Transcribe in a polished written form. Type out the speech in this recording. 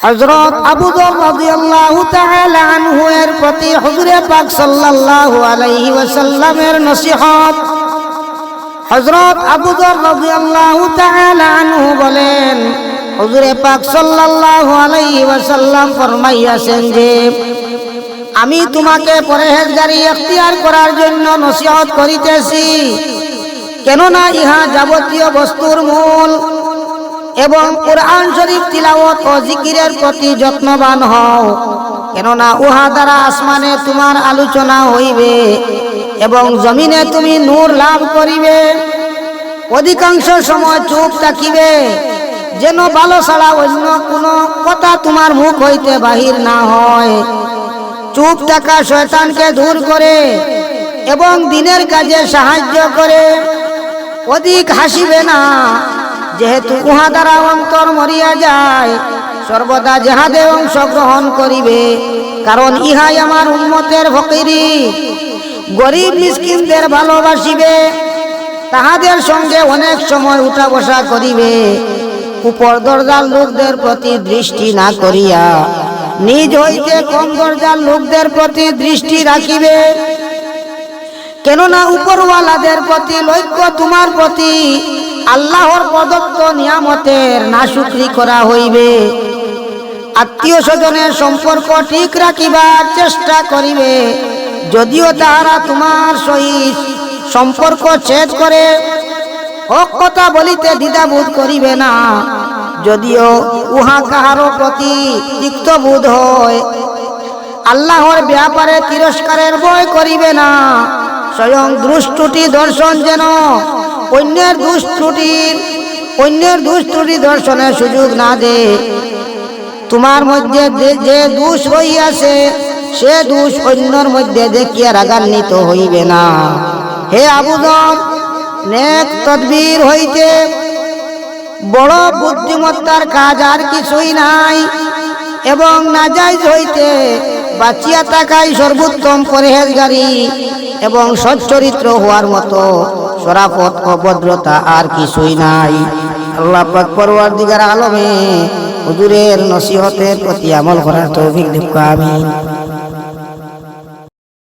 হযরত আবু যর রাদিয়াল্লাহু তাআলা আনহু এর প্রতি হুজুরে পাক সাল্লাল্লাহু আলাইহি ওয়াসাল্লামের নসিহত। হযরত আবু যর রাদিয়াল্লাহু তাআলা আনহু বলেন, হুজুরে পাক সাল্লাল্লাহু আলাইহি ওয়াসাল্লাম ফরমাইয়াছেন যে আমি তোমাকে পরহেজগারি ইখতিয়ার করার জন্য নসিহত করিতেছি, কেননা ইহা যাবতীয় বস্তুর মূল। এবং কুরআন শরীফ তিলাওয়াত ও জিকিরের প্রতি যত্নবান হও, কেননা উহা দ্বারা আসমানে তোমার আলোচনা হইবে এবং জমিনে তুমি নূর লাভ করিবে। অধিকাংশ সময় চুপ থাকিবে, যেন ভালো ছাড়া অন্য কোনো কথা তোমার মুখ হইতে বাহির না হয়। চুপ থাকা শয়তানকে দূর করে এবং দিনের কাজে সাহায্য করে। অধিক হাসিবে না, যেহেতু উহা দ্বারা অন্তর মরিয়া যায়। সর্বদা জেহাদে অংশগ্রহণ করিবে, কারণ ইহাই আমার উম্মতের ফকিরি। গরিব মিসকিনদের ভালোবাসিবে, তাহাদের সঙ্গে অনেক সময় উঠা বসা করিবে। উপর দরজার লোকদের প্রতি দৃষ্টি না করিয়া নিজ হইতে কম দরজার লোকদের প্রতি দৃষ্টি রাখিবে, কেননা উপরওয়ালাদের প্রতি লক্ষ্য তোমার প্রতি আল্লাহর প্রদত্ত নিয়ামতের নাশুকরি করা হইবে। আত্মীয় স্বজনের সম্পর্ক ঠিক রাখিবার চেষ্টা করিবে, যদিও তাহারা তোমার সহিত সম্পর্ক ছেদ করে। হক কথা বলিতে দ্বিধাবোধ করিবে না, যদিও উহা কাহারও প্রতি তিক্তবোধ হয়। আল্লাহর ব্যাপারে তিরস্কারের ভয় করিবে না। স্বয়ং দুষ্ত্রুটি দর্শন যেন অন্যের দুষ্ত্রুটি দর্শনের সুযোগ না দে। তোমার মধ্যে যে দোষ রহিয়াছে, সে দোষ অন্যের মধ্যে দেখিয়া রাগান্বিত হইবে না। হে আবু যর, নেক তদবির হইতে বড় বুদ্ধিমত্তার কাজ আর কিছুই নাই, এবং নাজাইজ হইতে বাঁচিয়া থাকাই সর্বোত্তম পরহেজগারি এবং সচ্চরিত্র হওয়ার মতো শরাফত ও ভদ্রতা আর কিছুই নাই। আল্লাহ পাক পরওয়ারদিগার আলমে হুজুরের নসিহতের প্রতি আমল করার তৌফিক দিক। আমিন।